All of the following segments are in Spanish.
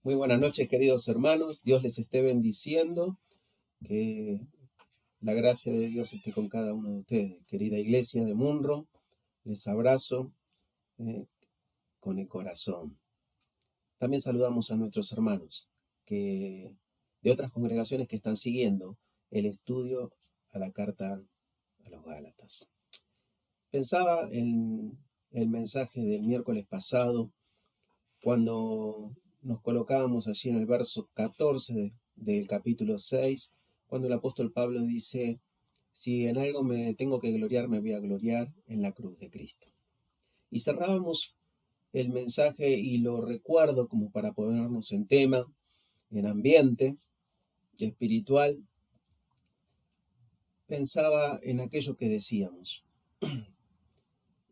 Muy buenas noches, queridos hermanos. Dios les esté bendiciendo. Que la gracia de Dios esté con cada uno de ustedes. Querida iglesia de Munro, les abrazo con el corazón. También saludamos a nuestros hermanos de otras congregaciones que están siguiendo el estudio a la carta a los Gálatas. Pensaba en el mensaje del miércoles pasado, cuando nos colocábamos allí en el verso 14 del capítulo 6, cuando el apóstol Pablo dice: si en algo me tengo que gloriar, me voy a gloriar en la cruz de Cristo. Y cerrábamos el mensaje, y lo recuerdo como para ponernos en tema, en ambiente espiritual. Pensaba en aquello que decíamos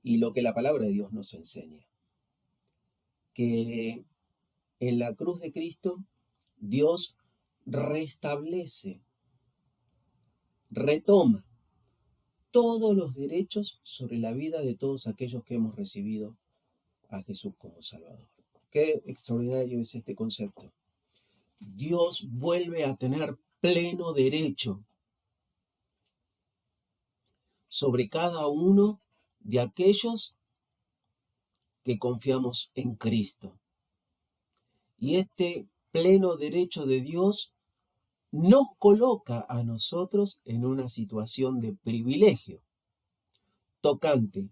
y lo que la palabra de Dios nos enseña, que en la cruz de Cristo Dios restablece, retoma todos los derechos sobre la vida de todos aquellos que hemos recibido a Jesús como Salvador. Qué extraordinario es este concepto. Dios vuelve a tener pleno derecho sobre cada uno de aquellos que confiamos en Cristo. Y este pleno derecho de Dios nos coloca a nosotros en una situación de privilegio tocante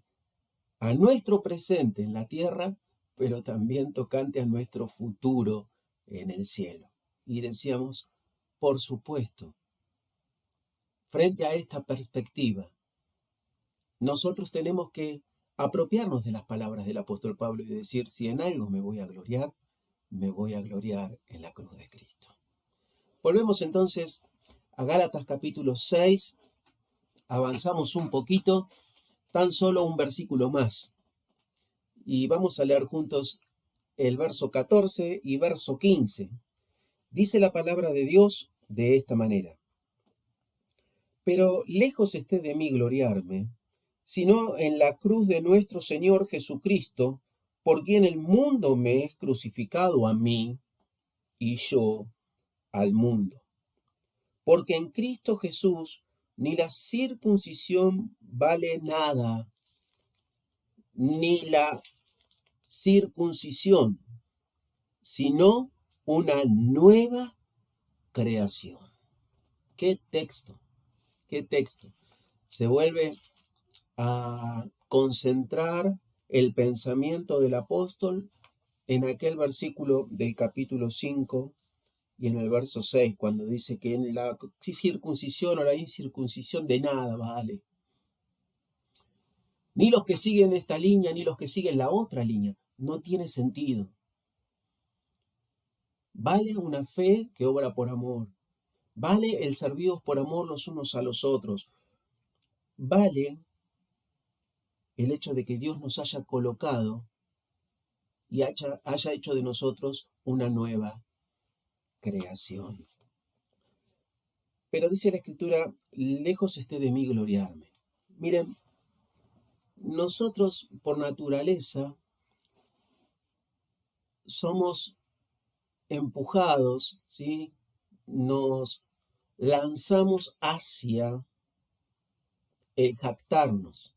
a nuestro presente en la tierra, pero también tocante a nuestro futuro en el cielo. Y decíamos, por supuesto, frente a esta perspectiva, nosotros tenemos que apropiarnos de las palabras del apóstol Pablo y decir: si en algo me voy a gloriar en la cruz de Cristo. Volvemos entonces a Gálatas capítulo 6, avanzamos un poquito, tan solo un versículo más, y vamos a leer juntos el verso 14 y verso 15. Dice la palabra de Dios de esta manera: pero lejos esté de mí gloriarme, sino en la cruz de nuestro Señor Jesucristo, por quien el mundo me es crucificado a mí y yo al mundo. Porque en Cristo Jesús ni la circuncisión vale nada, ni la circuncisión, sino una nueva creación. ¿Qué texto? ¿Qué texto? Se vuelve a concentrar el pensamiento del apóstol en aquel versículo del capítulo 5 y en el verso 6, cuando dice que en la circuncisión o la incircuncisión de nada vale. Ni los que siguen esta línea, ni los que siguen la otra línea. No tiene sentido. Vale una fe que obra por amor. Vale el serviros por amor los unos a los otros. Vale el hecho de que Dios nos haya colocado y haya hecho de nosotros una nueva creación. Pero dice la Escritura: lejos esté de mí gloriarme. Miren, nosotros por naturaleza somos empujados, ¿sí? Nos lanzamos hacia el jactarnos.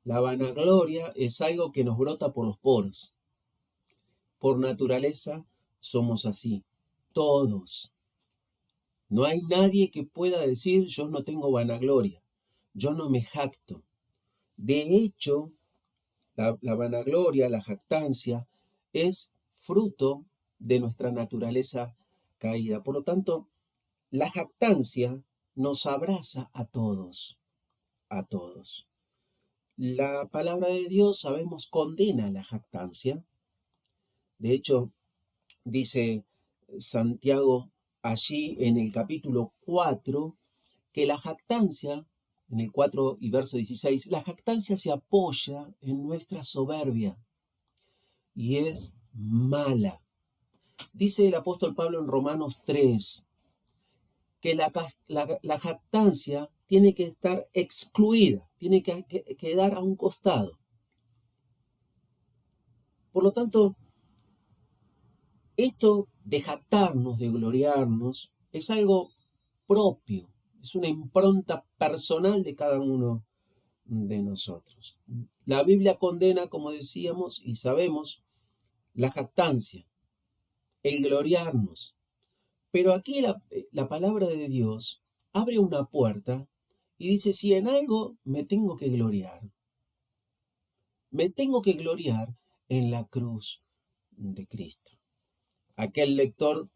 La vanagloria es algo que nos brota por los poros. Por naturaleza somos así, todos. No hay nadie que pueda decir: yo no tengo vanagloria, yo no me jacto. De hecho, la vanagloria, la jactancia, es fruto de nuestra naturaleza caída. Por lo tanto, la jactancia nos abraza a todos, a todos. La palabra de Dios, sabemos, condena la jactancia. De hecho, dice Santiago allí en el capítulo 4, que la jactancia, en el 4 y verso 16, la jactancia se apoya en nuestra soberbia y es mala. Dice el apóstol Pablo en Romanos 3, que la jactancia tiene que estar excluida, tiene que quedar a un costado. Por lo tanto, Esto de jactarnos, de gloriarnos, es algo propio, es una impronta personal de cada uno de nosotros. La Biblia condena, como decíamos y sabemos, la jactancia, el gloriarnos. Pero aquí la palabra de Dios abre una puerta y dice, si en algo me tengo que gloriar en la cruz de Cristo. Aquel lector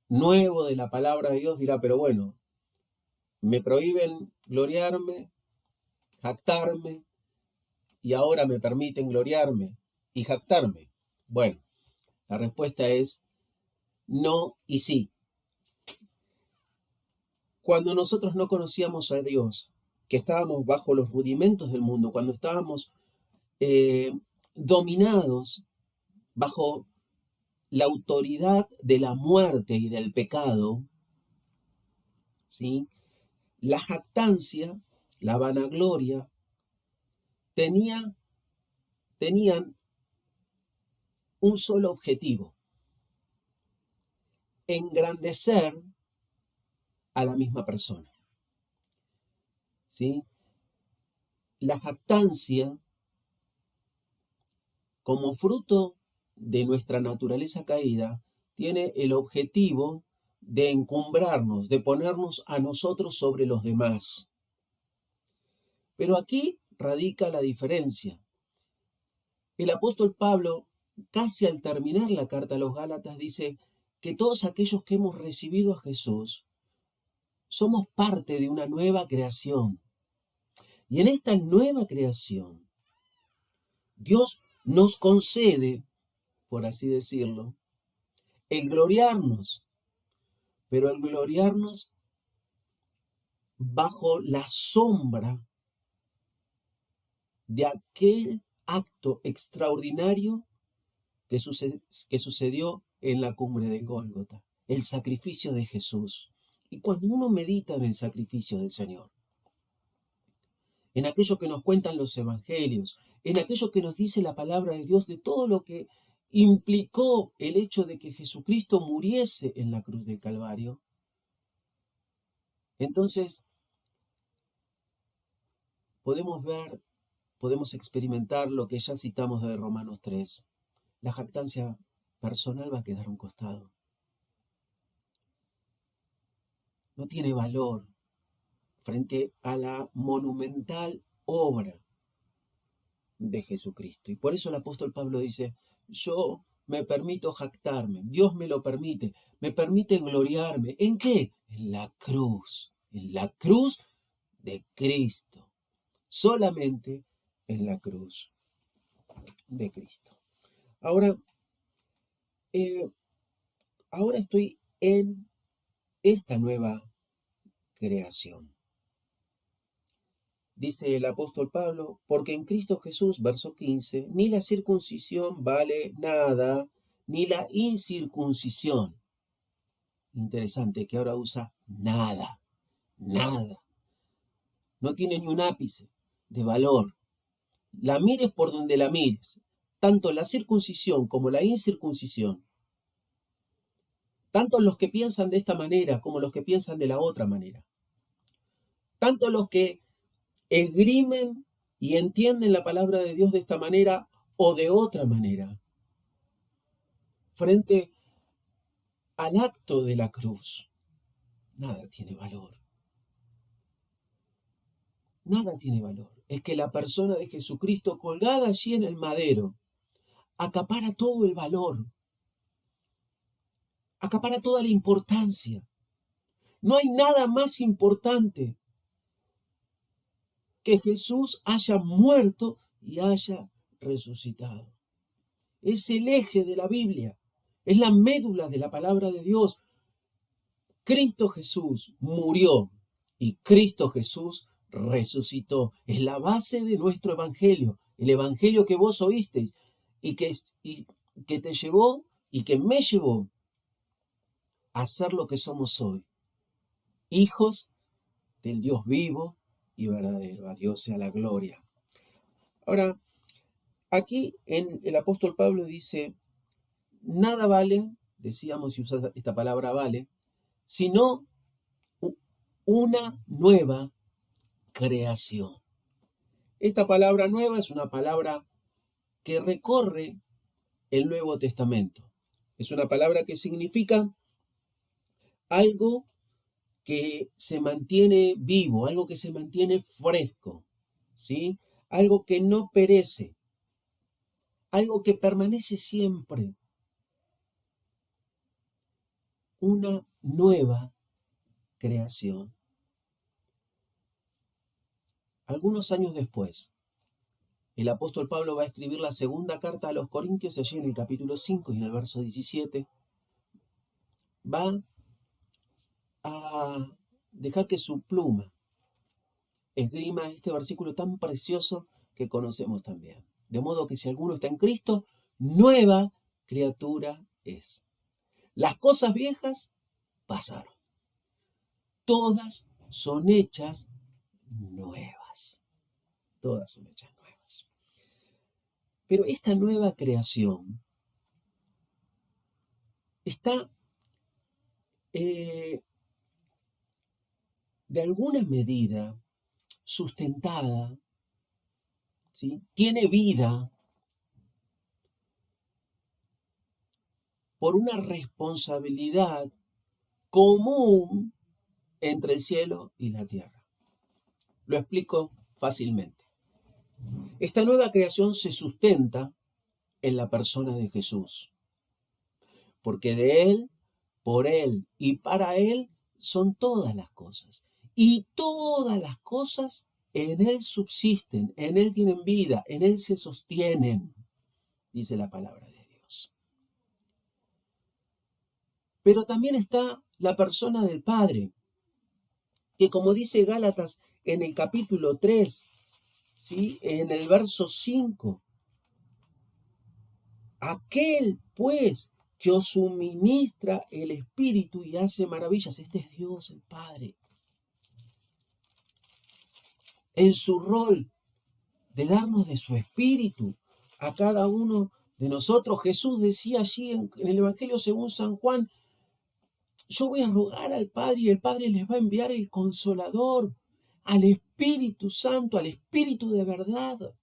nuevo de la palabra de Dios dirá, pero bueno, me prohíben gloriarme, jactarme, y ahora me permiten gloriarme y jactarme. Bueno, la respuesta es no y sí. Cuando nosotros no conocíamos a Dios, que estábamos bajo los rudimentos del mundo, cuando estábamos dominados bajo la autoridad de la muerte y del pecado, ¿sí? La jactancia, la vanagloria, tenían un solo objetivo: engrandecer a la misma persona, ¿sí? La jactancia, como fruto de nuestra naturaleza caída, tiene el objetivo de encumbrarnos, de ponernos a nosotros sobre los demás. Pero aquí radica la diferencia. El apóstol Pablo, casi al terminar la carta a los Gálatas, dice que todos aquellos que hemos recibido a Jesús somos parte de una nueva creación. Y en esta nueva creación, Dios nos concede, por así decirlo, el gloriarnos, pero el gloriarnos bajo la sombra de aquel acto extraordinario que sucedió en la cumbre de Gólgota, el sacrificio de Jesús. Y cuando uno medita en el sacrificio del Señor, en aquello que nos cuentan los evangelios, en aquello que nos dice la palabra de Dios, de todo lo que implicó el hecho de que Jesucristo muriese en la cruz del Calvario, entonces podemos ver, podemos experimentar lo que ya citamos de Romanos 3. La jactancia personal va a quedar a un costado. No tiene valor frente a la monumental obra de Jesucristo. Y por eso el apóstol Pablo dice, yo me permito jactarme, Dios me lo me permite gloriarme. ¿En qué? En la cruz de Cristo, solamente en la cruz de Cristo. Ahora, eh, ahora estoy en esta nueva creación. Dice el apóstol Pablo, porque en Cristo Jesús, verso 15, ni la circuncisión vale nada, ni la incircuncisión. Interesante que ahora usa nada, nada. No tiene ni un ápice de valor. La mires por donde la mires, tanto la circuncisión como la incircuncisión, tanto los que piensan de esta manera como los que piensan de la otra manera, tanto los que esgrimen y entienden la palabra de Dios de esta manera o de otra manera, frente al acto de la cruz, nada tiene valor. Nada tiene valor. Es que la persona de Jesucristo colgada allí en el madero acapara todo el valor, acapara toda la importancia. No hay nada más importante que Jesús haya muerto y haya resucitado. Es el eje de la Biblia, es la médula de la palabra de Dios. Cristo Jesús murió y Cristo Jesús resucitó. Es la base de nuestro evangelio, el evangelio que vos oísteis y que te llevó y que me llevó a ser lo que somos hoy, hijos del Dios vivo y verdadero. A Dios sea la gloria. Ahora, aquí el apóstol Pablo dice, nada vale decíamos, si usa esta palabra vale, sino una nueva creación. Esta palabra nueva es una palabra que recorre el Nuevo Testamento. Es una palabra que significa algo que se mantiene vivo, algo que se mantiene fresco, ¿sí? Algo que no perece, algo que permanece siempre. Una nueva creación. Algunos años después, el apóstol Pablo va a escribir la segunda carta a los Corintios, allí en el capítulo 5 y en el verso 17, va a dejar que su pluma esgrima este versículo tan precioso que conocemos también. De modo que si alguno está en Cristo, nueva criatura es. Las cosas viejas pasaron. Todas son hechas nuevas. Todas son hechas nuevas. Pero esta nueva creación está de alguna medida sustentada, ¿sí? Tiene vida por una responsabilidad común entre el cielo y la tierra. Lo explico fácilmente. Esta nueva creación se sustenta en la persona de Jesús, porque de Él, por Él y para Él son todas las cosas. Y todas las cosas en Él subsisten, en Él tienen vida, en Él se sostienen, dice la palabra de Dios. Pero también está la persona del Padre, que como dice Gálatas en el capítulo 3, ¿sí? En el verso 5, aquel pues que os suministra el Espíritu y hace maravillas, este es Dios el Padre, en su rol de darnos de su Espíritu a cada uno de nosotros. Jesús decía allí en el Evangelio según San Juan, yo voy a rogar al Padre y el Padre les va a enviar el Consolador, al Espíritu Santo, al Espíritu de verdad.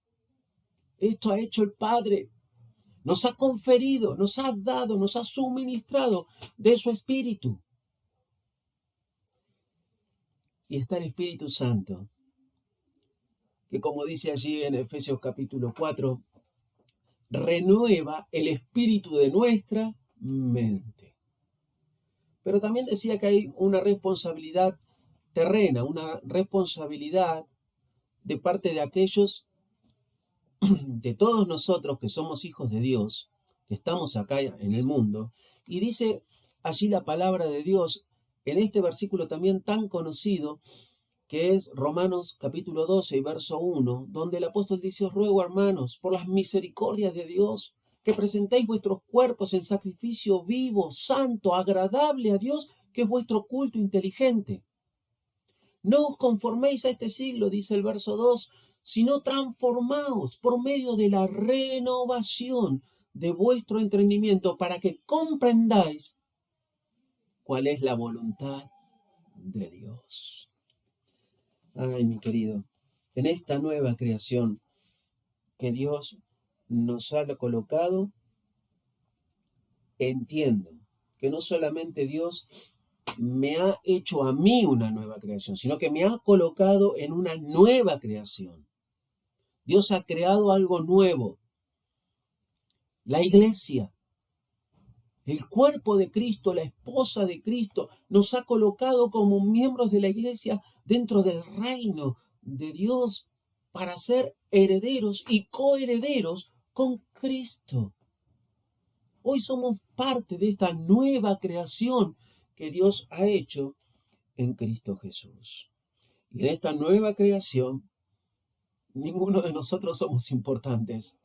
Esto ha hecho el Padre. Nos ha conferido, nos ha dado, nos ha suministrado de su Espíritu. Y está el Espíritu Santo, que como dice allí en Efesios capítulo 4, renueva el espíritu de nuestra mente. Pero también decía que hay una responsabilidad terrena, una responsabilidad de parte de aquellos, de todos nosotros que somos hijos de Dios, que estamos acá en el mundo. Y dice allí la palabra de Dios en este versículo también tan conocido, que es Romanos capítulo 12 y verso 1, donde el apóstol dice, os ruego, hermanos, por las misericordias de Dios, que presentéis vuestros cuerpos en sacrificio vivo, santo, agradable a Dios, que es vuestro culto inteligente. No os conforméis a este siglo, dice el verso 2, sino transformaos por medio de la renovación de vuestro entendimiento, para que comprendáis cuál es la voluntad de Dios. Ay, mi querido, en esta nueva creación que Dios nos ha colocado, entiendo que no solamente Dios me ha hecho a mí una nueva creación, sino que me ha colocado en una nueva creación. Dios ha creado algo nuevo. La iglesia, el cuerpo de Cristo, la esposa de Cristo, nos ha colocado como miembros de la iglesia dentro del reino de Dios para ser herederos y coherederos con Cristo. Hoy somos parte de esta nueva creación que Dios ha hecho en Cristo Jesús. Y en esta nueva creación, ninguno de nosotros somos importantes,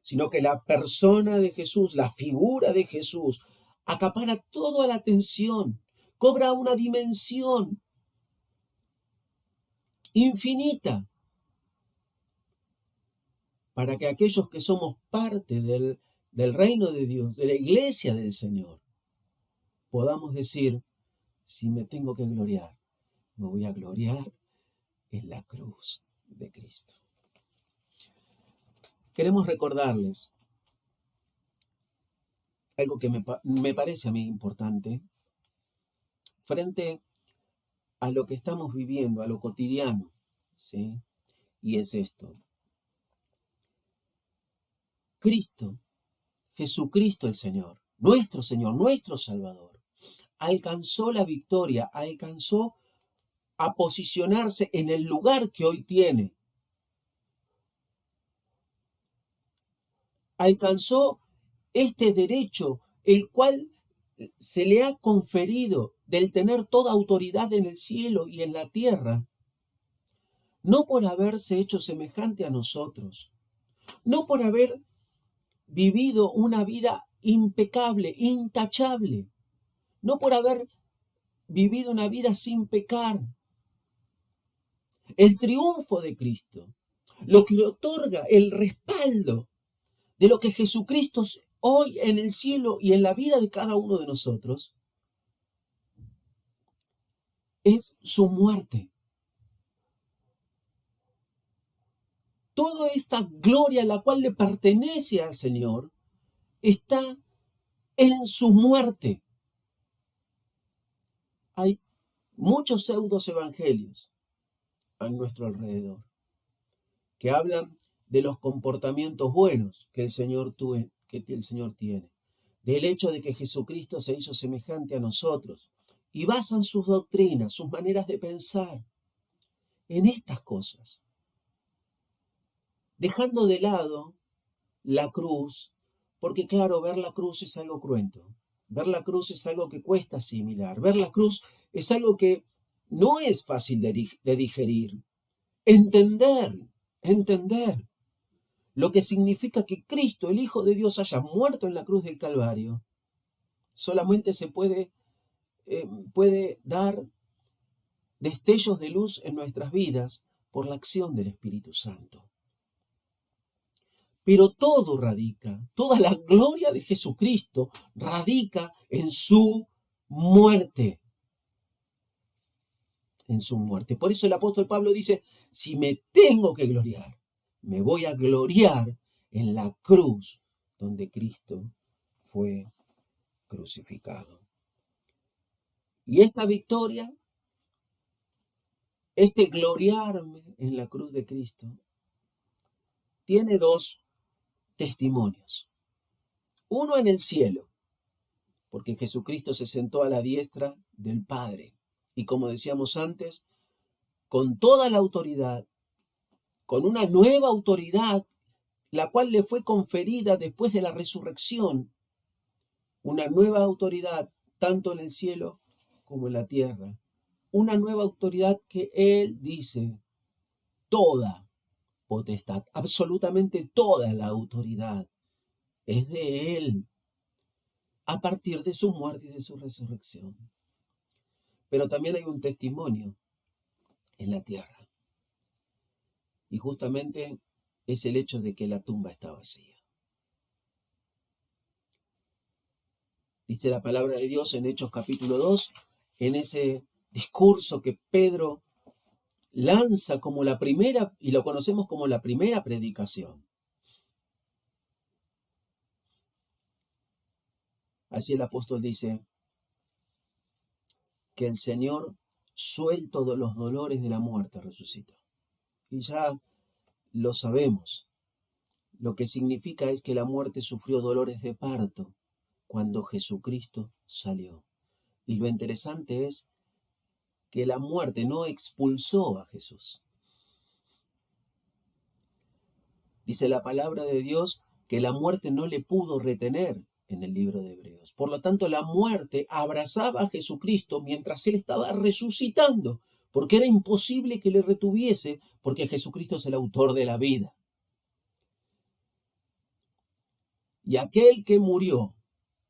sino que la persona de Jesús, la figura de Jesús, acapara toda la atención, cobra una dimensión infinita, para que aquellos que somos parte del reino de Dios, de la iglesia del Señor, podamos decir, si me tengo que gloriar, me voy a gloriar en la cruz de Cristo. Queremos recordarles algo que me parece a mí importante frente a lo que estamos viviendo, a lo cotidiano, ¿sí? Y es esto. Cristo, Jesucristo el Señor, nuestro Salvador, alcanzó la victoria, alcanzó a posicionarse en el lugar que hoy tiene. Alcanzó este derecho, el cual se le ha conferido del tener toda autoridad en el cielo y en la tierra, no por haberse hecho semejante a nosotros, no por haber vivido una vida impecable, intachable, no por haber vivido una vida sin pecar. El triunfo de Cristo, lo que le otorga el respaldo de lo que Jesucristo hoy en el cielo y en la vida de cada uno de nosotros, es su muerte. Toda esta gloria, la cual le pertenece al Señor, está en su muerte. Hay muchos pseudos evangelios a nuestro alrededor que hablan de los comportamientos buenos que el Señor tiene, del hecho de que Jesucristo se hizo semejante a nosotros y basan sus doctrinas, sus maneras de pensar en estas cosas, dejando de lado la cruz, porque claro, ver la cruz es algo cruento, ver la cruz es algo que cuesta asimilar, ver la cruz es algo que no es fácil de digerir, entender lo que significa que Cristo, el Hijo de Dios, haya muerto en la cruz del Calvario. Solamente se puede dar destellos de luz en nuestras vidas por la acción del Espíritu Santo. Pero todo radica, toda la gloria de Jesucristo radica en su muerte. En su muerte. Por eso el apóstol Pablo dice, si me tengo que gloriar, me voy a gloriar en la cruz donde Cristo fue crucificado. Y esta victoria, este gloriarme en la cruz de Cristo, tiene dos testimonios. Uno en el cielo, porque Jesucristo se sentó a la diestra del Padre. Y como decíamos antes, con toda la autoridad, con una nueva autoridad, la cual le fue conferida después de la resurrección, una nueva autoridad tanto en el cielo como en la tierra, una nueva autoridad que Él dice, toda potestad, absolutamente toda la autoridad es de Él, a partir de su muerte y de su resurrección. Pero también hay un testimonio en la tierra, y justamente es el hecho de que la tumba está vacía. Dice la palabra de Dios en Hechos capítulo 2, en ese discurso que Pedro lanza como la primera, y lo conocemos como la primera predicación. Allí el apóstol dice que el Señor, suelto de los dolores de la muerte, resucitó. Y ya lo sabemos. Lo que significa es que la muerte sufrió dolores de parto cuando Jesucristo salió. Y lo interesante es que la muerte no expulsó a Jesús. Dice la palabra de Dios que la muerte no le pudo retener en el libro de Hebreos. Por lo tanto, la muerte abrazaba a Jesucristo mientras él estaba resucitando, porque era imposible que le retuviese, porque Jesucristo es el autor de la vida. Y aquel que murió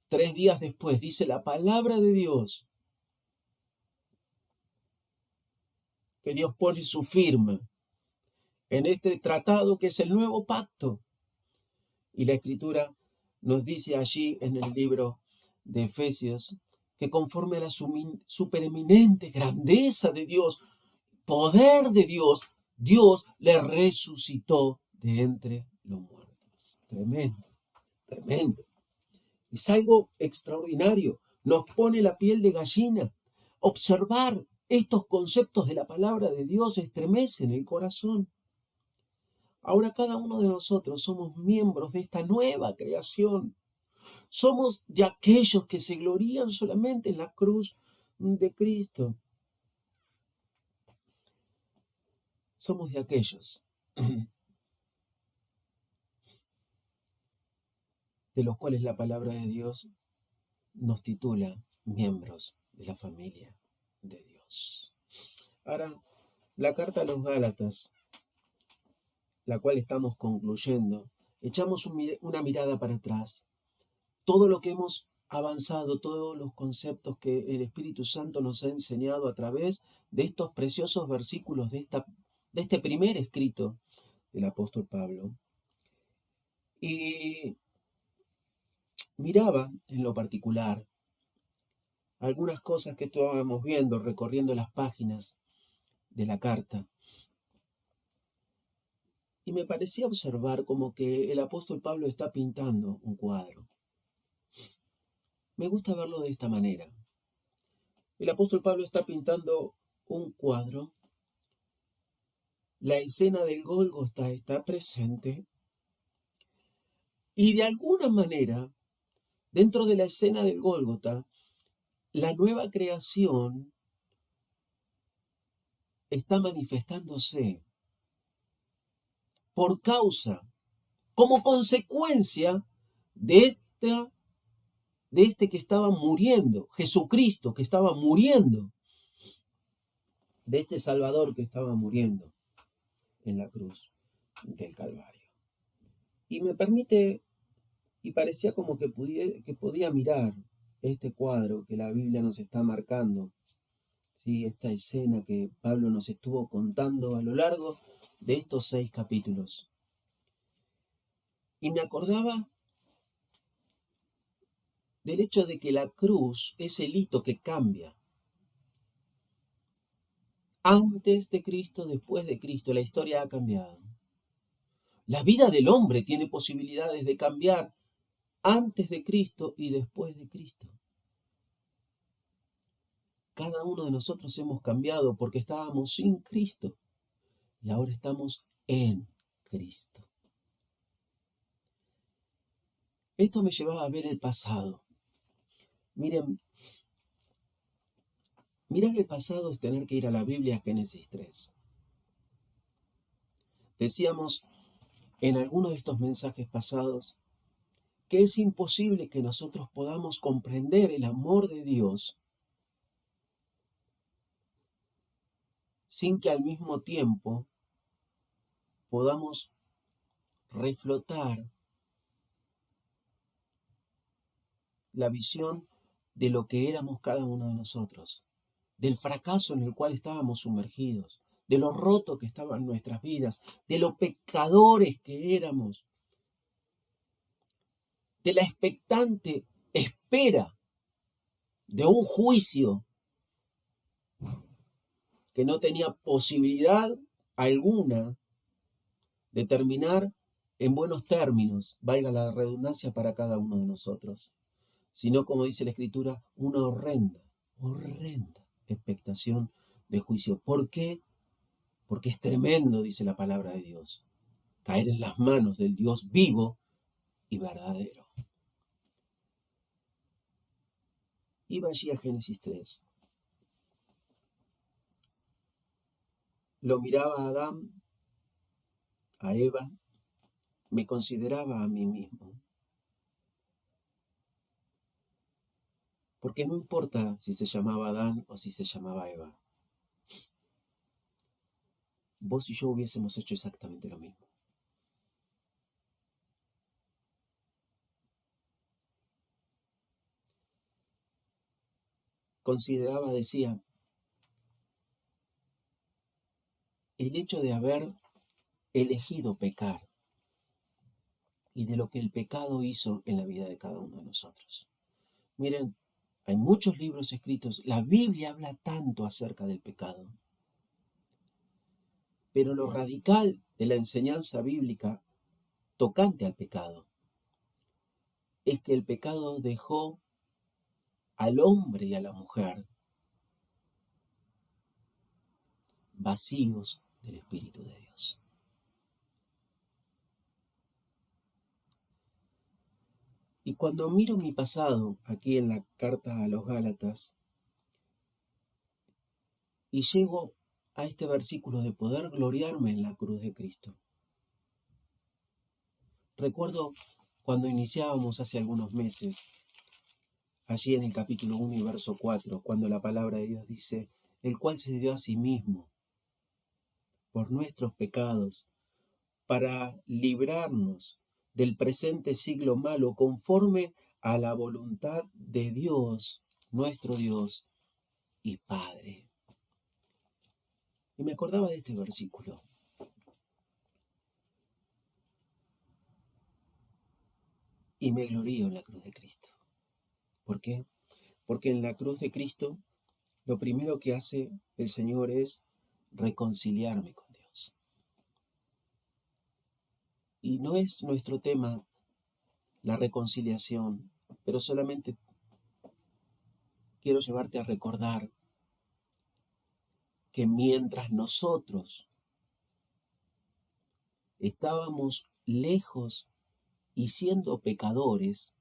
3 días después, dice la palabra de Dios, que Dios pone su firma en este tratado que es el nuevo pacto. Y la Escritura nos dice allí en el libro de Efesios que conforme a la supereminente grandeza de Dios, poder de Dios, Dios le resucitó de entre los muertos. Tremendo, tremendo. Es algo extraordinario. Nos pone la piel de gallina. Observar estos conceptos de la palabra de Dios estremecen el corazón. Ahora cada uno de nosotros somos miembros de esta nueva creación. Somos de aquellos que se glorían solamente en la cruz de Cristo. Somos de aquellos de los cuales la palabra de Dios nos titula miembros de la familia de Dios. Ahora, la carta a los Gálatas, la cual estamos concluyendo, echamos una mirada para atrás. Todo lo que hemos avanzado, todos los conceptos que el Espíritu Santo nos ha enseñado a través de estos preciosos versículos de este primer escrito del apóstol Pablo. Y miraba en lo particular algunas cosas que estábamos viendo, recorriendo las páginas de la carta. Y me parecía observar como que el apóstol Pablo está pintando un cuadro. Me gusta verlo de esta manera. El apóstol Pablo está pintando un cuadro. La escena del Gólgota está presente. Y de alguna manera, dentro de la escena del Gólgota, la nueva creación está manifestándose por causa, como consecuencia de este que estaba muriendo, Jesucristo que estaba muriendo, de este Salvador que estaba muriendo en la cruz del Calvario. Y me permite, y parecía como que podía mirar este cuadro que la Biblia nos está marcando, ¿sí? Esta escena que Pablo nos estuvo contando a lo largo de estos 6 capítulos. Y me acordaba del hecho de que la cruz es el hito que cambia. Antes de Cristo, después de Cristo, la historia ha cambiado. La vida del hombre tiene posibilidades de cambiar antes de Cristo y después de Cristo. Cada uno de nosotros hemos cambiado porque estábamos sin Cristo y ahora estamos en Cristo. Esto me llevaba a ver el pasado. Miren, mirar el pasado es tener que ir a la Biblia, Génesis 3. Decíamos en alguno de estos mensajes pasados que es imposible que nosotros podamos comprender el amor de Dios sin que al mismo tiempo podamos reflotar la visión de lo que éramos cada uno de nosotros, del fracaso en el cual estábamos sumergidos, de lo roto que estaban nuestras vidas, de lo pecadores que éramos, de la expectante espera de un juicio que no tenía posibilidad alguna de terminar en buenos términos, valga la redundancia para cada uno de nosotros, sino, como dice la Escritura, una horrenda expectación de juicio. ¿Por qué? Porque es tremendo, dice la palabra de Dios, caer en las manos del Dios vivo y verdadero. Iba allí a Génesis 3. Lo miraba a Adán, a Eva, me consideraba a mí mismo. Porque no importa si se llamaba Adán o si se llamaba Eva. Vos y yo hubiésemos hecho exactamente lo mismo. Consideraba, decía, el hecho de haber elegido pecar y de lo que el pecado hizo en la vida de cada uno de nosotros. Miren, hay muchos libros escritos, la Biblia habla tanto acerca del pecado, pero lo radical de la enseñanza bíblica tocante al pecado es que el pecado dejó al hombre y a la mujer vacíos del Espíritu de Dios. Y cuando miro mi pasado aquí en la carta a los Gálatas y llego a este versículo de poder gloriarme en la cruz de Cristo, recuerdo cuando iniciábamos hace algunos meses, allí en el capítulo 1 y verso 4, cuando la palabra de Dios dice, el cual se dio a sí mismo por nuestros pecados, para librarnos del presente siglo malo, conforme a la voluntad de Dios, nuestro Dios y Padre. Y me acordaba de este versículo. Y me glorío en la cruz de Cristo. ¿Por qué? Porque en la cruz de Cristo lo primero que hace el Señor es reconciliarme con Dios. Y no es nuestro tema la reconciliación, pero solamente quiero llevarte a recordar que mientras nosotros estábamos lejos y siendo pecadores,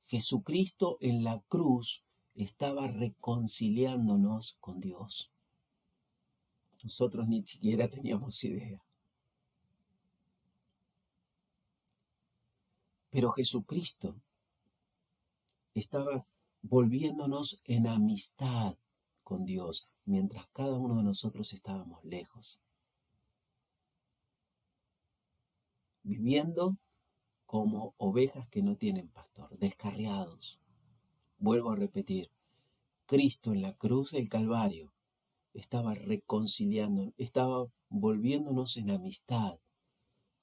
Jesucristo en la cruz estaba reconciliándonos con Dios. Nosotros ni siquiera teníamos idea. Pero Jesucristo estaba volviéndonos en amistad con Dios, mientras cada uno de nosotros estábamos lejos, viviendo como ovejas que no tienen pastor, descarriados. Vuelvo a repetir, Cristo en la cruz del Calvario estaba reconciliando, estaba volviéndonos en amistad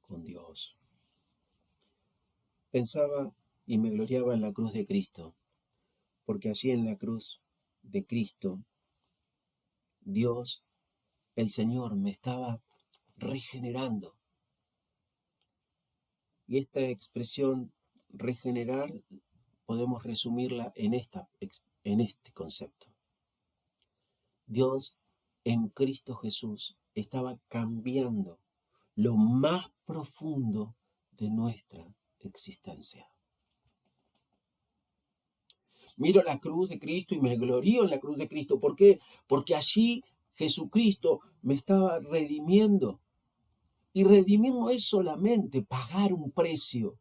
con Dios. Pensaba y me gloriaba en la cruz de Cristo, porque allí en la cruz de Cristo, Dios, el Señor, me estaba regenerando. Y esta expresión regenerar podemos resumirla en este concepto. Dios en Cristo Jesús estaba cambiando lo más profundo de nuestra existencia. Miro la cruz de Cristo y me glorío en la cruz de Cristo. ¿Por qué? Porque allí Jesucristo me estaba redimiendo. Y redimir no es solamente pagar un precio.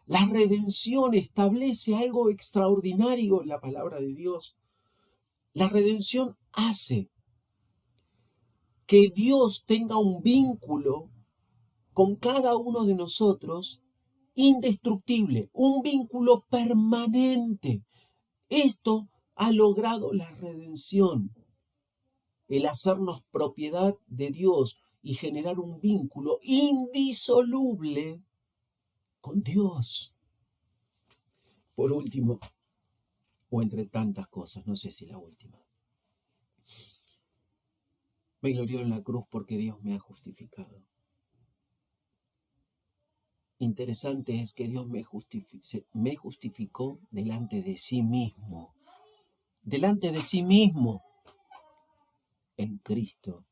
La redención establece algo extraordinario en la palabra de Dios. La redención hace que Dios tenga un vínculo con cada uno de nosotros indestructible, un vínculo permanente. Esto ha logrado la redención, el hacernos propiedad de Dios y generar un vínculo indisoluble con Dios. Por último, o entre tantas cosas, no sé si la última, me glorío en la cruz porque Dios me ha justificado. Interesante es que Dios me justificó delante de sí mismo. Delante de sí mismo. En Cristo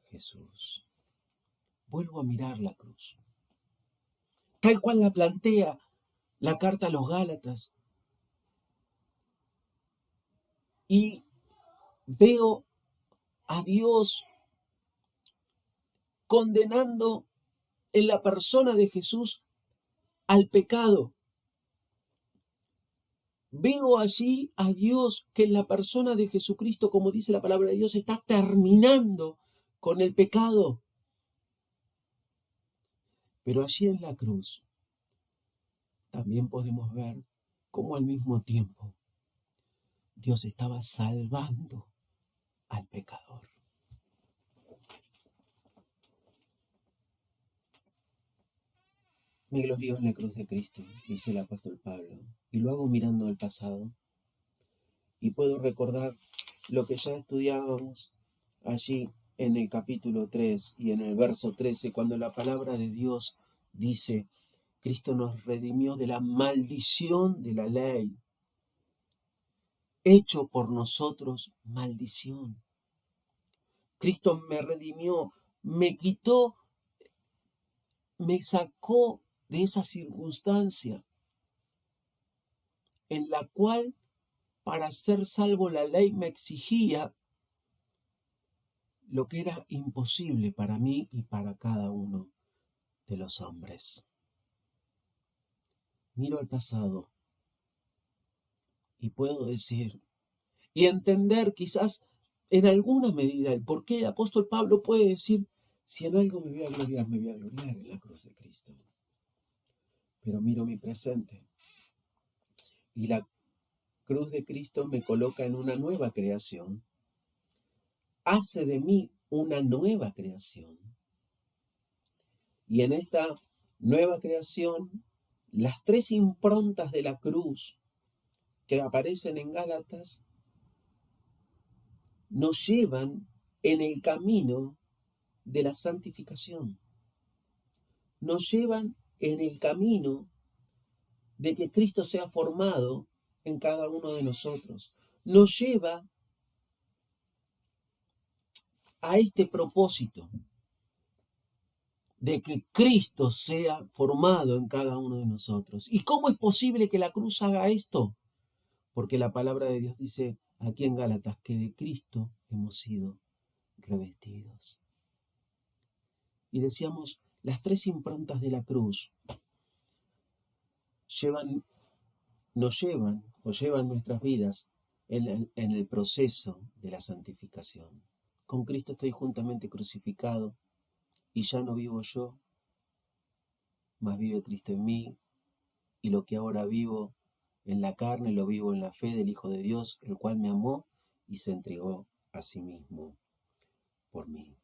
Jesús. Vuelvo a mirar la cruz. Tal cual la plantea la carta a los Gálatas. Y veo a Dios condenando en la persona de Jesús al pecado. Veo allí a Dios que en la persona de Jesucristo, como dice la palabra de Dios, está terminando con el pecado. Pero allí en la cruz también podemos ver cómo al mismo tiempo Dios estaba salvando al pecador. Me glorío en la cruz de Cristo, dice el apóstol Pablo, y lo hago mirando al pasado. Y puedo recordar lo que ya estudiábamos allí en el capítulo 3 y en el verso 13, cuando la palabra de Dios dice, Cristo nos redimió de la maldición de la ley, hecho por nosotros maldición. Cristo me redimió, me quitó, me sacó de esa circunstancia en la cual para ser salvo la ley me exigía lo que era imposible para mí y para cada uno de los hombres. Miro al pasado y puedo decir y entender quizás en alguna medida el por qué el apóstol Pablo puede decir, si en algo me voy a gloriar, me voy a gloriar en la cruz de Cristo. Pero miro mi presente y la cruz de Cristo me coloca en una nueva creación, hace de mí una nueva creación. Y en esta nueva creación, las tres improntas de la cruz que aparecen en Gálatas nos llevan en el camino de la santificación. Nos llevan en el camino de que Cristo sea formado en cada uno de nosotros. Nos lleva a este propósito de que Cristo sea formado en cada uno de nosotros. ¿Y cómo es posible que la cruz haga esto? Porque la palabra de Dios dice aquí en Gálatas que de Cristo hemos sido revestidos. Y decíamos, las tres improntas de la cruz nos llevan nuestras vidas en el proceso de la santificación. Con Cristo estoy juntamente crucificado y ya no vivo yo, mas vive Cristo en mí, y lo que ahora vivo en la carne lo vivo en la fe del Hijo de Dios, el cual me amó y se entregó a sí mismo por mí.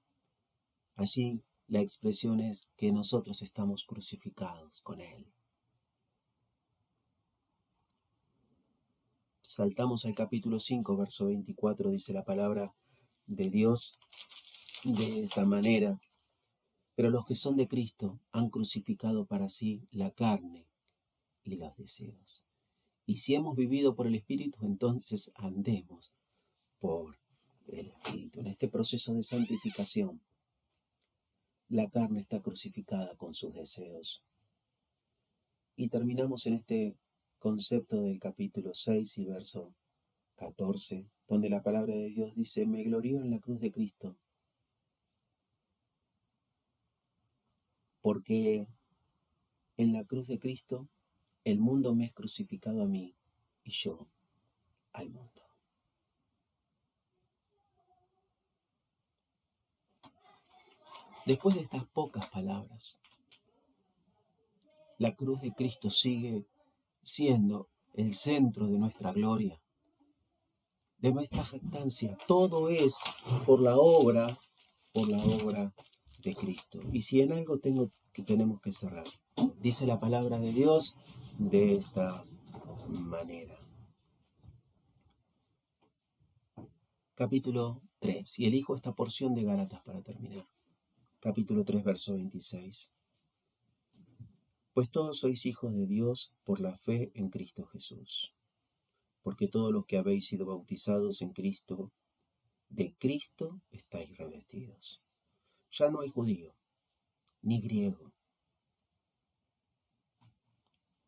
Allí la expresión es que nosotros estamos crucificados con Él. Saltamos al capítulo 5, verso 24, dice la palabra de Dios de esta manera. Pero los que son de Cristo han crucificado para sí la carne y los deseos. Y si hemos vivido por el Espíritu, entonces andemos por el Espíritu. En este proceso de santificación, la carne está crucificada con sus deseos. Y terminamos en este concepto del capítulo 6 y verso 14, donde la palabra de Dios dice, me glorío en la cruz de Cristo, porque en la cruz de Cristo el mundo me es crucificado a mí y yo al mundo. Después de estas pocas palabras, la cruz de Cristo sigue siendo el centro de nuestra gloria, de nuestra jactancia. Todo es por la obra de Cristo. Y si en algo tenemos que cerrar, dice la palabra de Dios de esta manera. Capítulo 3. Y elijo esta porción de Gálatas para terminar. Capítulo 3, verso 26. Pues todos sois hijos de Dios por la fe en Cristo Jesús. Porque todos los que habéis sido bautizados en Cristo, de Cristo estáis revestidos. Ya no hay judío, ni griego,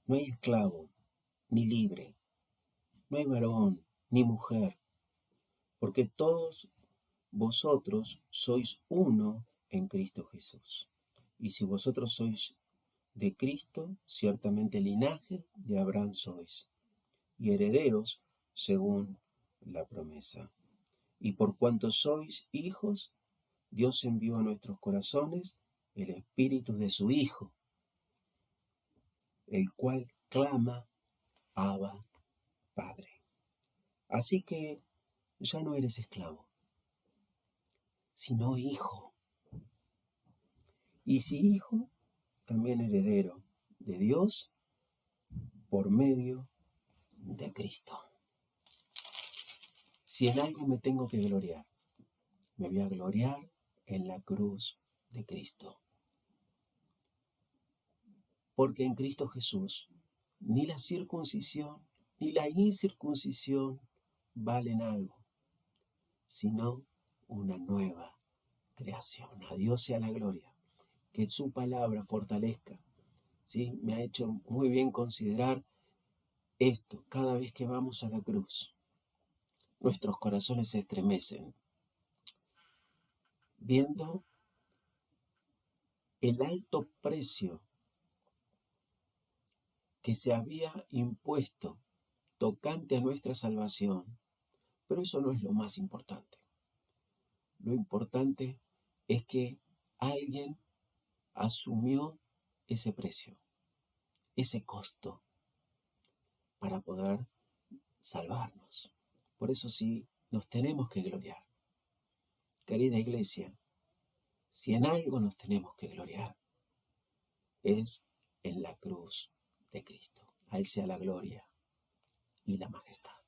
no hay esclavo, ni libre, no hay varón, ni mujer, porque todos vosotros sois uno en Cristo Jesús. Y si vosotros sois de Cristo, ciertamente linaje de Abraham sois, y herederos según la promesa. Y por cuanto sois hijos, Dios envió a nuestros corazones el espíritu de su Hijo, el cual clama, Abba, Padre. Así que ya no eres esclavo, sino hijo. Y si hijo, también heredero de Dios por medio de Cristo. Si en algo me tengo que gloriar, me voy a gloriar en la cruz de Cristo. Porque en Cristo Jesús ni la circuncisión ni la incircuncisión valen algo, sino una nueva creación. A Dios sea la gloria. Que su palabra fortalezca. ¿Sí? Me ha hecho muy bien considerar esto. Cada vez que vamos a la cruz, nuestros corazones se estremecen, viendo el alto precio que se había impuesto tocante a nuestra salvación. Pero eso no es lo más importante. Lo importante es que alguien asumió ese precio, ese costo, para poder salvarnos. Por eso sí, nos tenemos que gloriar. Querida iglesia, si en algo nos tenemos que gloriar, es en la cruz de Cristo. A Él sea la gloria y la majestad.